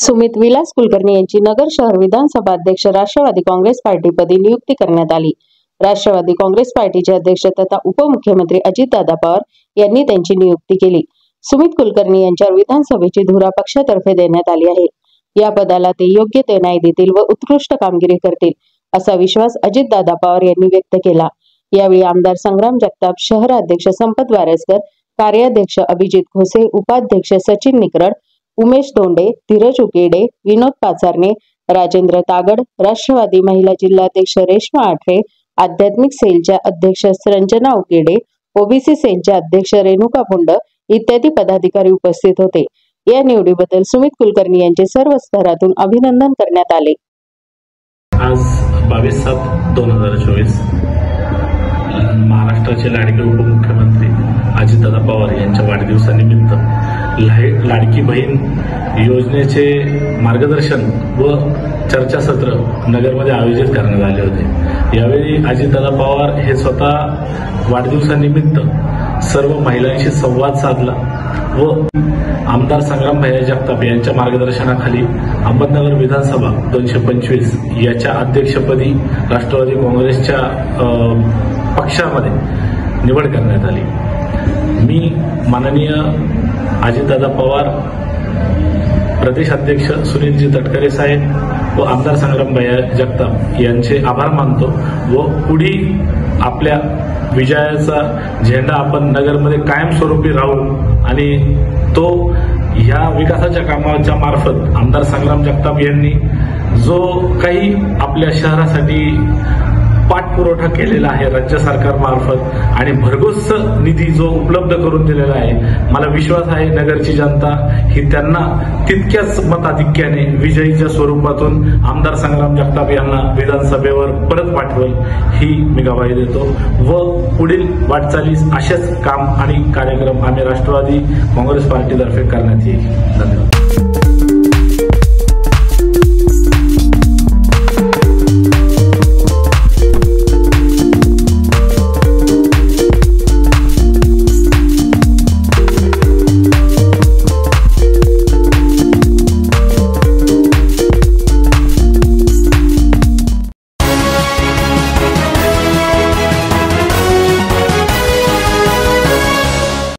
सुमित विलास कुलकर्णी यांची नगर शहर विधानसभा अध्यक्ष राष्ट्रवादी काँग्रेस पार्टीपदी नियुक्ती करण्यात आली। राष्ट्रवादी काँग्रेस पार्टीचे अध्यक्ष तथा उपमुख्यमंत्री अजितदादा पवार यांनी त्यांची नियुक्ती केली। सुमित कुलकर्णी यांच्यावर विधानसभेची धुरा पक्षातर्फे देण्यात आली आहे। या पदाला ते योग्य ते न्याय देतील व उत्कृष्ट कामगिरी करतील असा विश्वास अजितदादा पवार यांनी व्यक्त केला। यावेळी आमदार संग्राम जगताप, शहराध्यक्ष संपत वारेसकर, कार्याध्यक्ष अभिजित घोसे, उपाध्यक्ष सचिन निकरड, उमेश दोंडे, धीरज उकेडे, विनोद पाचारणे, राजेंद्र तागड, राष्ट्रवादी महिला जिल्हाध्यक्ष रेश्मा आठरे, आध्यात्मिक सेलच्या अध्यक्ष रंजना उकेडे, ओबीसी सेलच्या अध्यक्ष रेणुका पुंड इत्यादी पदाधिकारी उपस्थित होते। या निवडीबद्दल सुमित कुलकर्णी यांचे सर्व स्तरातून अभिनंदन करण्यात आले। आज 22/7/2024 महाराष्ट्राचे लाडके उपमुख्यमंत्री अजितदादा पवार यांच्या वाढदिवसानिमित्त लाडकी बहीण योजनेचे मार्गदर्शन व चर्चासत्र नगरमध्ये आयोजित करण्यात आले होते। यावेळी अजितदादा पवार हे स्वतः वाढदिवसानिमित्त सर्व महिलांशी संवाद साधला व आमदार संग्राम जगताप यांच्या मार्गदर्शनाखाली अहमदनगर विधानसभा 225 याच्या अध्यक्षपदी राष्ट्रवादी काँग्रेसच्या पक्षामध्ये निवड करण्यात आली। मी माननीय अजितदादा पवार, प्रदेश अध्यक्ष सुनीलजी तटकरे साहेब व आमदार संग्राम जगताप यांचे आभार मानतो व पुढे आपल्या विजयाचा झेंडा आपण नगरमध्ये कायमस्वरूपी राहू आणि तो ह्या विकासाच्या कामाच्या मार्फत आमदार संग्राम जगताप यांनी जो काही आपल्या शहरासाठी पाठपुरवठा केलेला आहे राज्य सरकारमार्फत आणि भरघोस निधी जो उपलब्ध करून दिलेला आहे, मला विश्वास आहे नगरची जनता ही त्यांना तितक्याच मताधिक्याने विजयीच्या स्वरूपातून आमदार संग्राम जगताप यांना विधानसभेवर परत पाठवेल ही मी ग्वाही देतो व पुढील वाटचालीस असेच काम आणि कार्यक्रम आम्ही राष्ट्रवादी काँग्रेस पार्टीतर्फे करण्यात येईल। धन्यवाद।